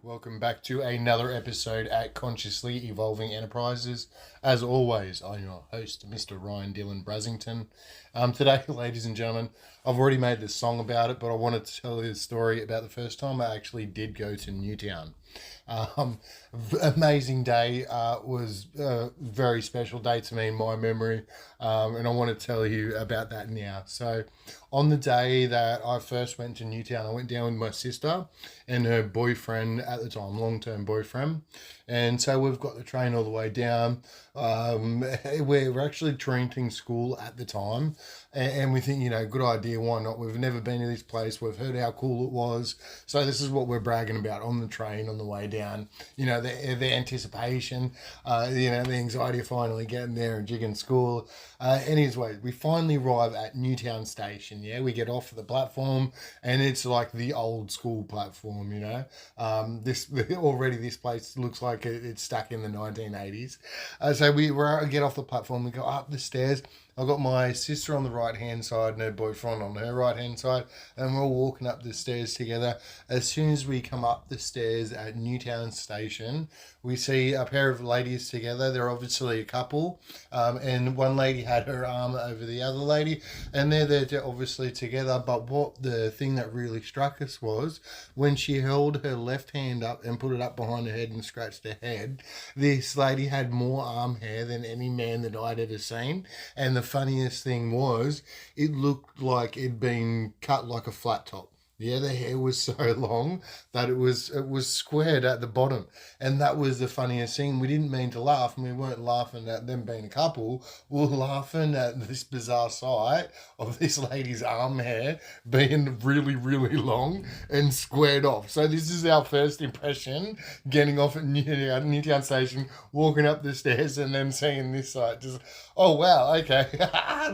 Welcome back to another episode at Consciously Evolving Enterprises. As always, I'm your host, Mr. Ryan Dillon Brasington. Today, ladies and gentlemen, I've already made this song about it, but I wanted to tell you the story about the first time I actually did go to Newtown. Um, Amazing day. Was a very special day to me in my memory, and I want to tell you about that now. So, on the day that I first went to Newtown, I went down with my sister and her boyfriend at the time, long-term boyfriend, and so we've got the train all the way down. We're actually renting school at the time, and we think, good idea, why not? We've never been to this place, we've heard how cool it was, so this is what we're bragging about on the train on the way down. The anticipation, the anxiety of finally getting there and jigging school. Anyway, we finally arrive at Newtown station. Yeah, we get off the platform, and it's like the old school platform. This already this place looks like it's stuck in the 1980s. So we get off the platform, we go up the stairs. I've got my sister on the right hand side and her boyfriend on her right hand side, and we're all walking up the stairs together. As soon as we come up the stairs at Newtown Station, we see a pair of ladies together. They're obviously a couple, and one lady had her arm over the other lady, and they're obviously together. But what the thing that really struck us was when she held her left hand up and put it up behind her head and scratched her head, this lady had more arm hair than any man that I'd ever seen. And the funniest thing was, it looked like it'd been cut like a flat top. Yeah, the hair was so long that it was squared at the bottom, and that was the funniest thing. We didn't mean to laugh, and we weren't laughing at them being a couple. We were laughing at this bizarre sight of this lady's arm hair being really, really long and squared off. So this is our first impression, getting off at Newtown Station, walking up the stairs, and then seeing this sight. Just, oh wow, okay,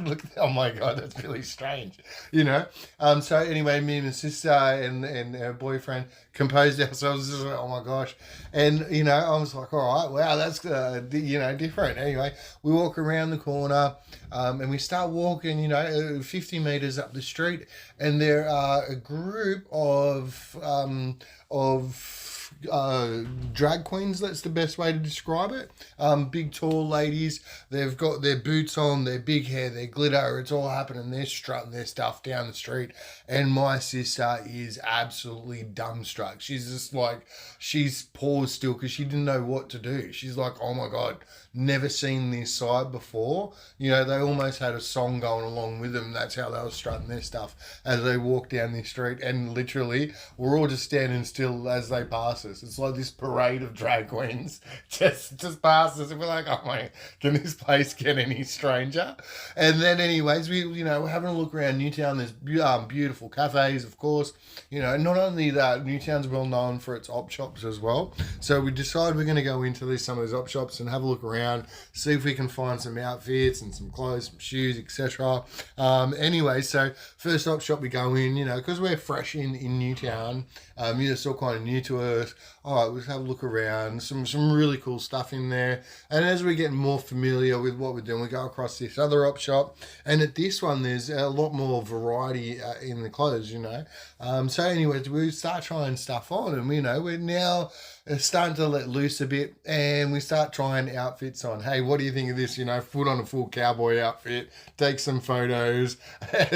look, oh my god, that's really strange, So anyway, me and my sister and her boyfriend composed ourselves. Just like, oh my gosh, and I was like, all right, wow, that's different. Anyway, we walk around the corner, and we start walking, 50 meters up the street, and there are a group of drag queens. That's the best way to describe it. Big tall ladies. They've got their boots on, their big hair, their glitter. It's all happening. They're strutting their stuff down the street, and my sister is absolutely dumbstruck. She's just like, she's paused still because she didn't know what to do. She's like, oh my god, never seen this side before. They almost had a song going along with them. That's how they were strutting their stuff as they walk down the street, and literally we're all just standing still as they pass us. It's like this parade of drag queens just pass us, and we're like, oh my, can this place get any stranger? And then anyways, we're having a look around Newtown. There's beautiful cafes, of course. Not only that, Newtown's well known for its op shops as well. So we decided we're going to go into some of those op shops and have a look around, see if we can find some outfits and some clothes, some shoes, etc. Anyway, so first op shop we go in, because we're fresh in Newtown, still kind of new to us. All right, let's have a look around. Some really cool stuff in there. And as we get more familiar with what we're doing, we go across this other op shop, and at this one there's a lot more variety in the clothes. So anyways, we start trying stuff on, and we're now starting to let loose a bit, and we start trying outfits on. Hey, what do you think of this? Put on a full cowboy outfit, take some photos,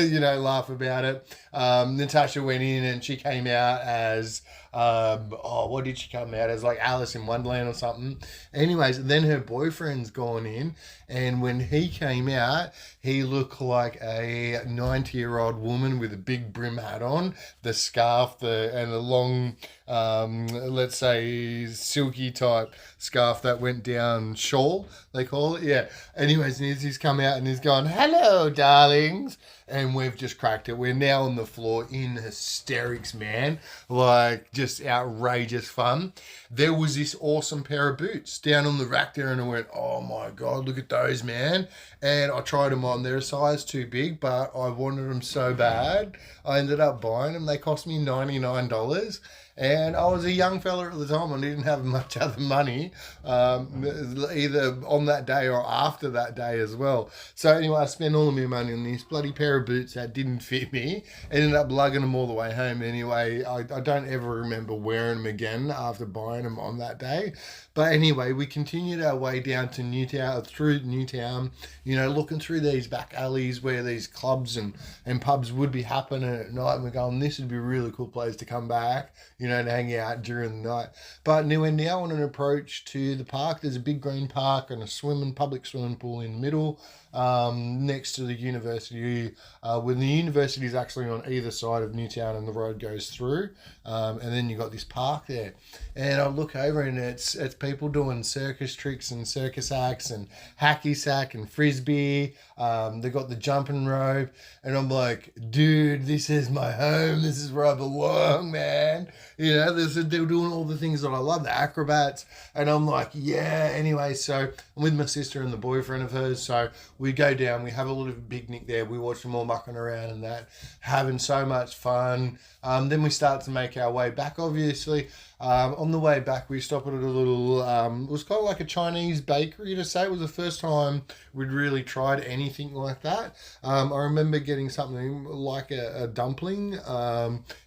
laugh about it. Natasha went in and she came out as what did she come out as? Like Alice in Wonderland or something. Anyways, then her boyfriend's gone in, and when he came out, he looked like a 90-year-old woman with a big brim hat on, the scarf, and the long, let's say, silky type scarf that went down, shawl, they call it. Yeah. Anyways, and he's come out and he's gone, hello, darlings. And we've just cracked it. We're now on the floor in hysterics, man. Like, just outrageous fun. There was this awesome pair of boots down on the rack there, and I went, oh my God, look at those, man. And I tried them on. They're a size too big, but I wanted them so bad. I ended up buying them. They cost me $99. And I was a young fella at the time. I didn't have much other money, either on that day or after that day as well. So anyway, I spent all of my money on this bloody pair of boots that didn't fit me. Ended up lugging them all the way home anyway. I don't ever remember wearing them again after buying them on that day. But anyway, we continued our way down to Newtown, through Newtown, looking through these back alleys where these clubs and pubs would be happening at night. And we're going, this would be a really cool place to come back, to hang out during the night. But we're now on an approach to the park. There's a big green park and a public swimming pool in the middle, next to the university. When the university is actually on either side of Newtown and the road goes through, and then you got this park there. And I look over and it's people doing circus tricks and circus acts and hacky sack and frisbee. They got the jumping rope, and I'm like, dude, this is my home. This is where I belong, man. They're doing all the things that I love, the acrobats, and I'm like, yeah. Anyway, so I'm with my sister and the boyfriend of hers, so we go down, we have a little picnic there, we watch them all mucking around and that, having so much fun. Then we start to make our way back, obviously. On the way back, we stopped at a little, it was kind of like a Chinese bakery to say. It was the first time we'd really tried anything like that. I remember getting something like a dumpling.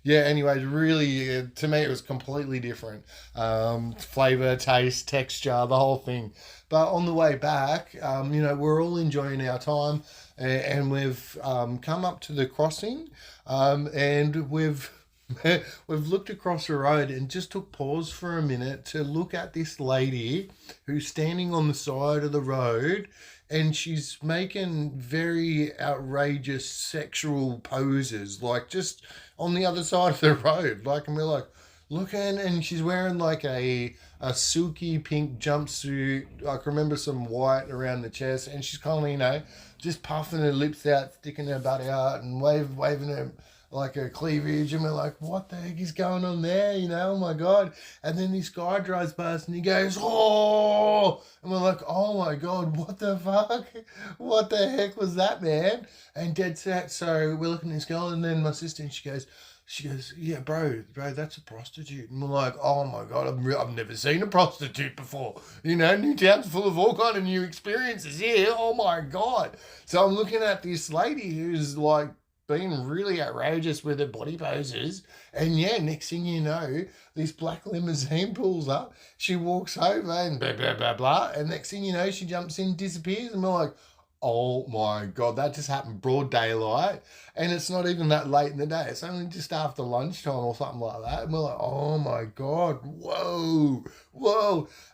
Anyways, really, to me, it was completely different. Flavor, taste, texture, the whole thing. But on the way back, we're all enjoying our time, and we've come up to the crossing, and we've looked across the road and just took pause for a minute to look at this lady who's standing on the side of the road, and she's making very outrageous sexual poses, like just on the other side of the road. And we're like, looking, and she's wearing like a silky pink jumpsuit. I can remember some white around the chest, and she's kind of, just puffing her lips out, sticking her butt out, and waving her like a cleavage, and we're like, what the heck is going on there? Oh my God. And then this guy drives past and he goes, oh, and we're like, oh my God, what the fuck? What the heck was that, man? And dead set. So we're looking at this girl, and then my sister, and she goes, yeah, bro, that's a prostitute. And we're like, oh my God, I've never seen a prostitute before. Newtown's full of all kind of new experiences here. Oh my God. So I'm looking at this lady who's like being really outrageous with her body poses. And yeah, next thing you know, this black limousine pulls up. She walks over and blah, blah, blah, blah. And next thing you know, she jumps in, disappears. And we're like, oh my God, that just happened broad daylight. And it's not even that late in the day. It's only just after lunchtime or something like that. And we're like, oh my God, whoa.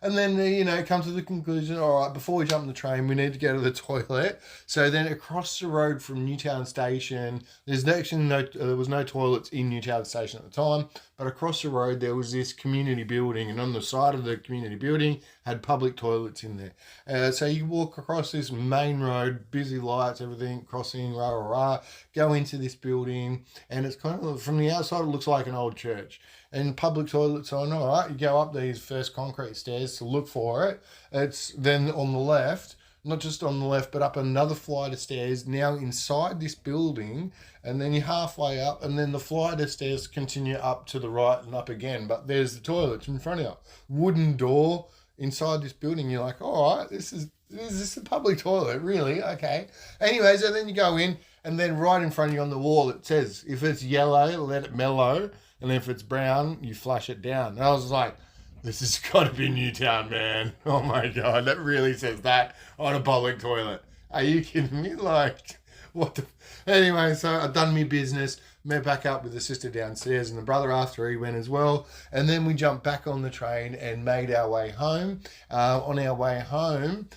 And then, come to the conclusion, all right, before we jump on the train, we need to go to the toilet. So then across the road from Newtown Station, there was no toilets in Newtown Station at the time, but across the road there was this community building, and on the side of the community building had public toilets in there. So you walk across this main road, busy lights, everything, crossing, go into this building, and it's kind of, from the outside, it looks like an old church. And public toilets on, all right, you go up these first concrete stairs to look for it. It's then on the left, not just on the left, but up another flight of stairs, now inside this building, and then you're halfway up, and then the flight of stairs continue up to the right and up again, but there's the toilets in front of you. Wooden door inside this building. You're like, all right, is this a public toilet? Really? Okay. Anyway, so then you go in, and then right in front of you on the wall, it says, if it's yellow, let it mellow, and if it's brown, you flush it down. And I was like, this has got to be Newtown, man. Oh my God, that really says that on a public toilet. Are you kidding me? Like, what the... Anyway, so I've done my business, met back up with the sister downstairs, and the brother after he went as well. And then we jumped back on the train and made our way home. On our way home,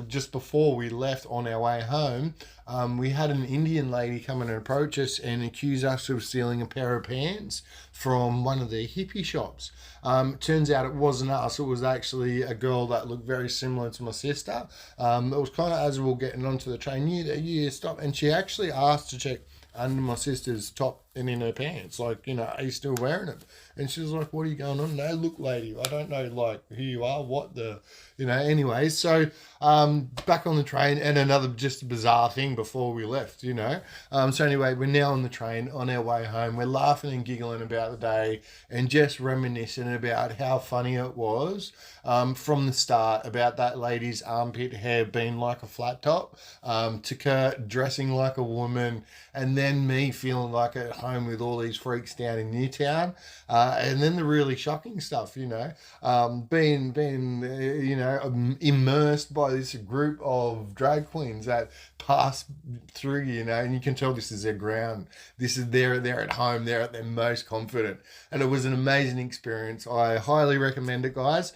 just before we left on our way home, we had an Indian lady come and approach us and accuse us of stealing a pair of pants from one of the hippie shops. Turns out it wasn't us. It was actually a girl that looked very similar to my sister. It was kind of as we were getting onto the train, you stop. And she actually asked to check under my sister's top and in her pants. Like, are you still wearing them? And she was like, what are you going on? No, look, lady, I don't know, like, who you are, what the, anyway. So, back on the train, and another just a bizarre thing before we left, So anyway, we're now on the train on our way home. We're laughing and giggling about the day and just reminiscing about how funny it was from the start about that lady's armpit hair being like a flat top, to Kurt dressing like a woman, and then me feeling like at home with all these freaks down in Newtown, and then the really shocking stuff, being immersed by this group of drag queens that pass through, and you can tell this is their ground. This is they're at home, they're at their most confident, and it was an amazing experience. I highly recommend it, guys.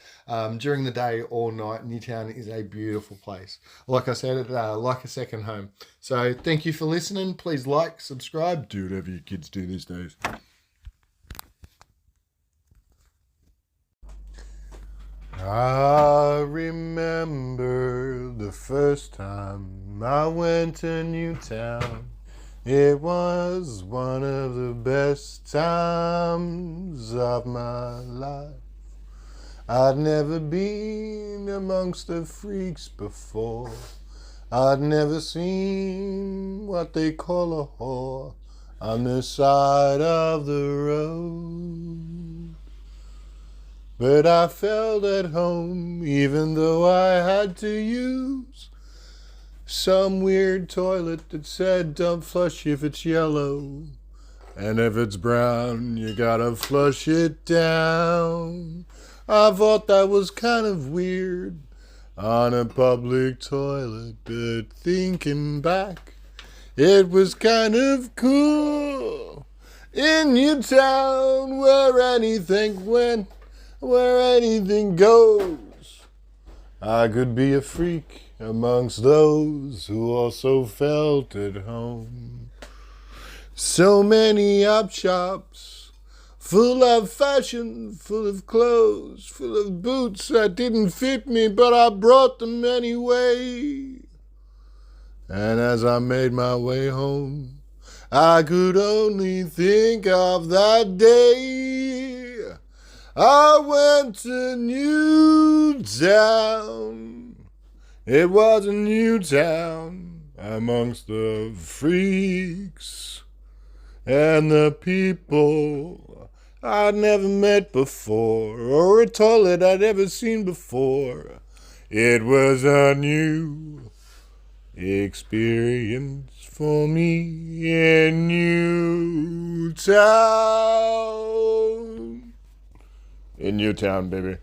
During the day, all night, Newtown is a beautiful place. Like I said, like a second home. So thank you for listening. Please like, subscribe, do whatever your kids do these days. I remember the first time I went to Newtown. It was one of the best times of my life. I'd never been amongst the freaks before. I'd never seen what they call a whore on the side of the road. But I felt at home, even though I had to use some weird toilet that said don't flush if it's yellow, and if it's brown you gotta flush it down. I thought that was kind of weird on a public toilet, but thinking back, it was kind of cool in Newtown, where anything went, where anything goes. I could be a freak amongst those who also felt at home. So many op shops, full of fashion, full of clothes, full of boots that didn't fit me, but I brought them anyway. And as I made my way home, I could only think of that day I went to Newtown. It was a new town amongst the freaks and the people I'd never met before, or a toilet I'd ever seen before. It was a new experience for me in Newtown. In Newtown, baby.